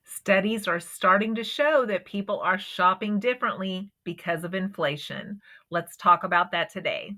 Studies are starting to show that people are shopping differently because of inflation. Let's talk about that today.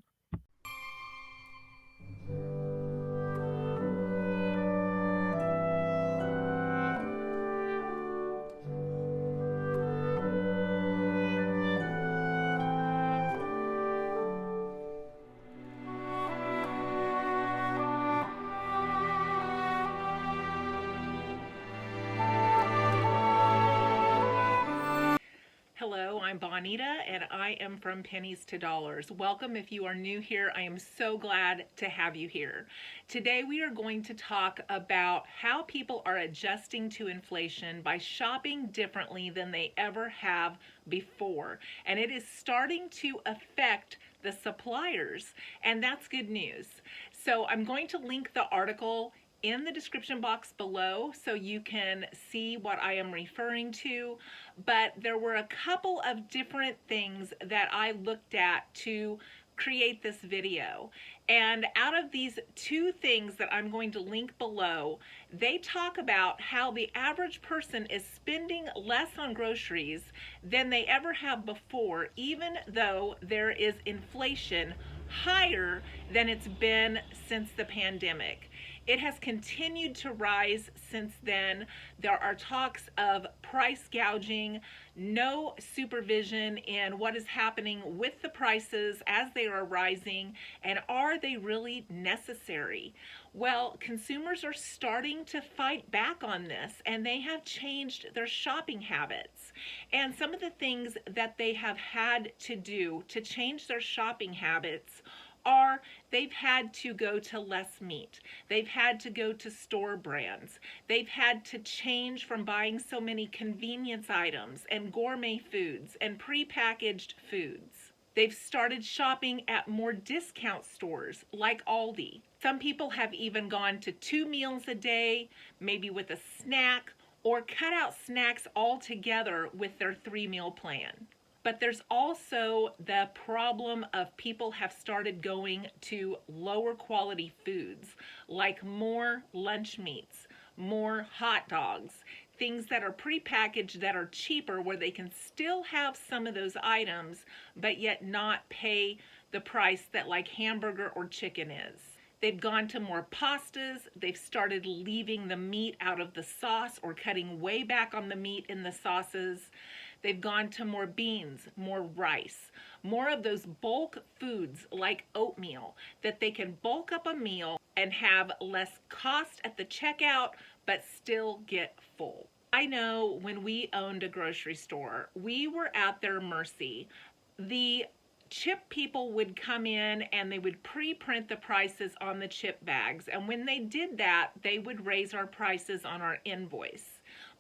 Hello, I'm Bonita and I am from Pennies to Dollars. Welcome if you are new here. I am so glad to have you here. Today we are going to talk about how people are adjusting to inflation by shopping differently than they ever have before. And it is starting to affect the suppliers, and that's good news. So I'm going to link the article in the description box below so you can see what I am referring to. But there were a couple of different things that I looked at to create this video. And out of these two things that I'm going to link below, they talk about how the average person is spending less on groceries than they ever have before, even though there is inflation higher than it's been since the pandemic. It has continued to rise since then. There are talks of price gouging, no supervision in what is happening with the prices as they are rising, and are they really necessary? Well, consumers are starting to fight back on this, and they have changed their shopping habits. And some of the things that they have had to do to change their shopping habits are they've had to go to less meat. They've had to go to store brands. They've had to change from buying so many convenience items and gourmet foods and prepackaged foods. They've started shopping at more discount stores like Aldi. Some people have even gone to 2 meals a day, maybe with a snack, or cut out snacks altogether with their 3-meal plan. But there's also the problem of people have started going to lower quality foods, like more lunch meats, more hot dogs, things that are prepackaged that are cheaper where they can still have some of those items, but yet not pay the price that like hamburger or chicken is. They've gone to more pastas. They've started leaving the meat out of the sauce or cutting way back on the meat in the sauces. They've gone to more beans, more rice, more of those bulk foods like oatmeal that they can bulk up a meal and have less cost at the checkout, but still get full. I know when we owned a grocery store, we were at their mercy. The chip people would come in and they would pre-print the prices on the chip bags. And when they did that, they would raise our prices on our invoice.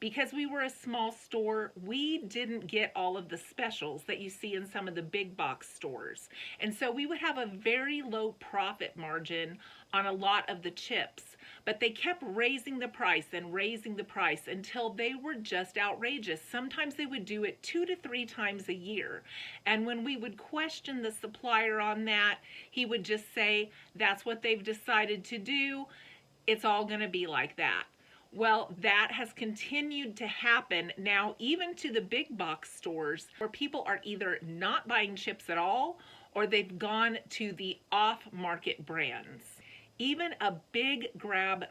Because we were a small store, we didn't get all of the specials that you see in some of the big box stores. And so we would have a very low profit margin on a lot of the chips. But they kept raising the price and raising the price until they were just outrageous. Sometimes they would do it 2 to 3 times a year. And when we would question the supplier on that, he would just say, that's what they've decided to do. It's all going to be like that. Well, that has continued to happen now, even to the big box stores, where people are either not buying chips at all or they've gone to the off-market brands. Even a big grab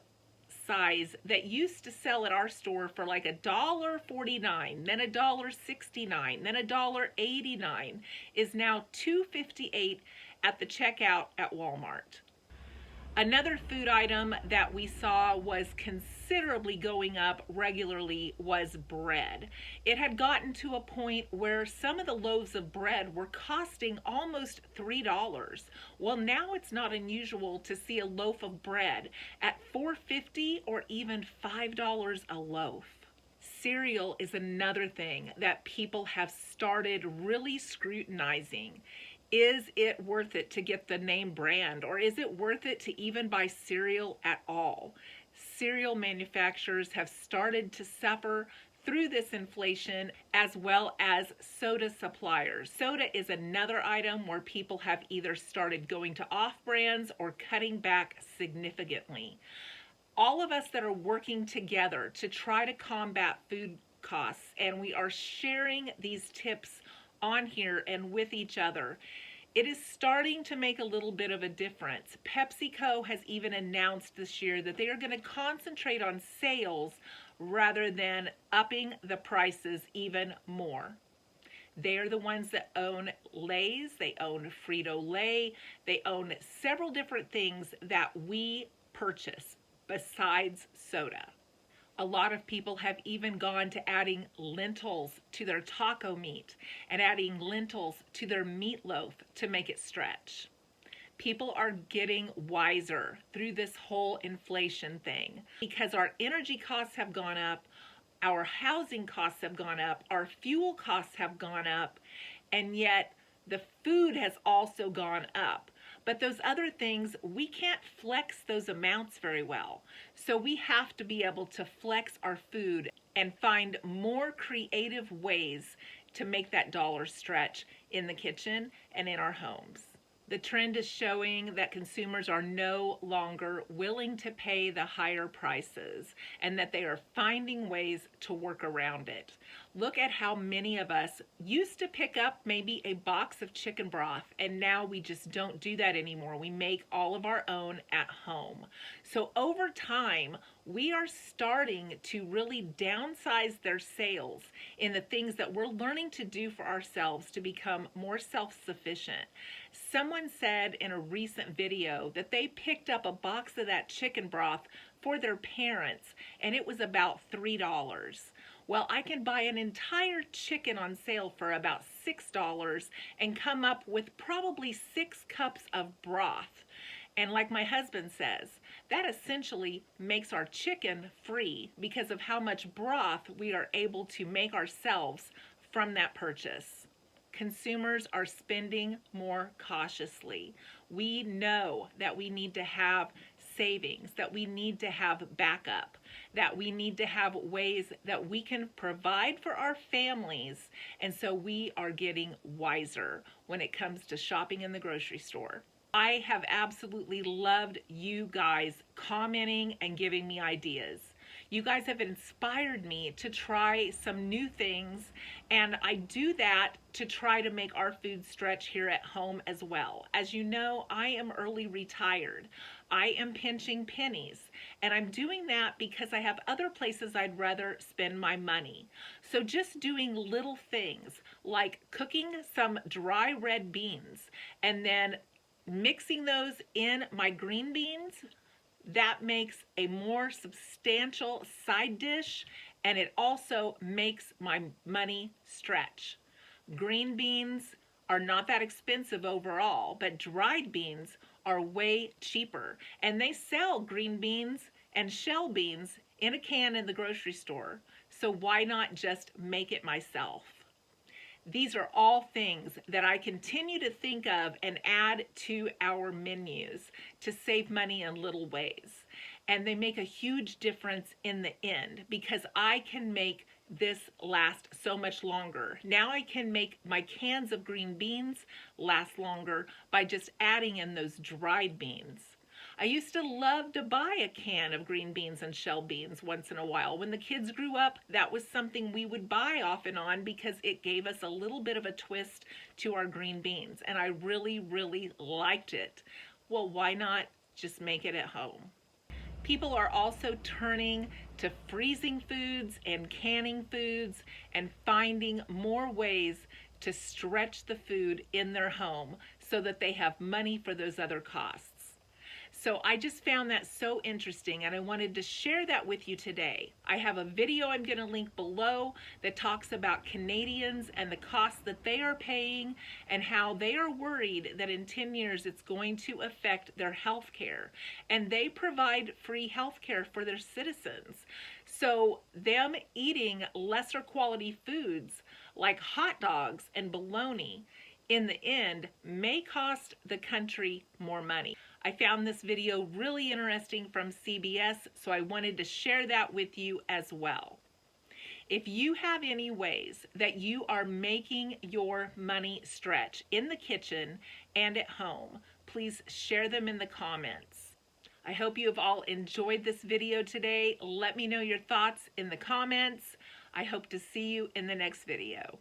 size that used to sell at our store for like $1.49, then $1.69, then $1.89 is now $2.58 at the checkout at Walmart. Another food item that we saw was considerably going up regularly was bread. It had gotten to a point where some of the loaves of bread were costing almost $3. Well, now it's not unusual to see a loaf of bread at $4.50 or even $5 a loaf. Cereal is another thing that people have started really scrutinizing. Is it worth it to get the name brand, or is it worth it to even buy cereal at all? Cereal manufacturers have started to suffer through this inflation, as well as soda suppliers. Soda is another item where people have either started going to off brands or cutting back significantly. all of us that are working together to try to combat food costs, and we are sharing these tips on here and with each other, it is starting to make a little bit of a difference. PepsiCo has even announced this year that they are going to concentrate on sales rather than upping the prices even more. They are the ones that own Lay's, they own Frito-Lay, they own several different things that we purchase besides soda. A lot of people have even gone to adding lentils to their taco meat and adding lentils to their meatloaf to make it stretch. People are getting wiser through this whole inflation thing because our energy costs have gone up, our housing costs have gone up, our fuel costs have gone up, and yet the food has also gone up. But those other things, we can't flex those amounts very well. So we have to be able to flex our food and find more creative ways to make that dollar stretch in the kitchen and in our homes. The trend is showing that consumers are no longer willing to pay the higher prices and that they are finding ways to work around it. Look at how many of us used to pick up maybe a box of chicken broth, and now we just don't do that anymore. We make all of our own at home. So over time, we are starting to really downsize their sales in the things that we're learning to do for ourselves to become more self-sufficient. Someone said in a recent video that they picked up a box of that chicken broth for their parents, and it was about $3. Well, I can buy an entire chicken on sale for about $6 and come up with probably 6 cups of broth. And like my husband says, that essentially makes our chicken free because of how much broth we are able to make ourselves from that purchase. Consumers are spending more cautiously. We know that we need to have savings, that we need to have backup, that we need to have ways that we can provide for our families. And so we are getting wiser when it comes to shopping in the grocery store. I have absolutely loved you guys commenting and giving me ideas. You guys have inspired me to try some new things, and I do that to try to make our food stretch here at home as well. As you know, I am early retired. I am pinching pennies, and I'm doing that because I have other places I'd rather spend my money. So just doing little things like cooking some dry red beans and then mixing those in my green beans, that makes a more substantial side dish, and it also makes my money stretch. Green beans are not that expensive overall, but dried beans are way cheaper, and they sell green beans and shell beans in a can in the grocery store. So why not just make it myself? These are all things that I continue to think of and add to our menus to save money in little ways. And they make a huge difference in the end because I can make this last so much longer. Now I can make my cans of green beans last longer by just adding in those dried beans. I used to love to buy a can of green beans and shell beans once in a while. When the kids grew up, that was something we would buy off and on because it gave us a little bit of a twist to our green beans, and I really, really liked it. Well, why not just make it at home? People are also turning to freezing foods and canning foods and finding more ways to stretch the food in their home so that they have money for those other costs. So I just found that so interesting, and I wanted to share that with you today. I have a video I'm going to link below that talks about Canadians and the costs that they are paying and how they are worried that in 10 years it's going to affect their health care. And they provide free health care for their citizens. So them eating lesser quality foods like hot dogs and bologna in the end may cost the country more money. I found this video really interesting from CBS, so I wanted to share that with you as well. If you have any ways that you are making your money stretch in the kitchen and at home, please share them in the comments. I hope you have all enjoyed this video today. Let me know your thoughts in the comments. I hope to see you in the next video.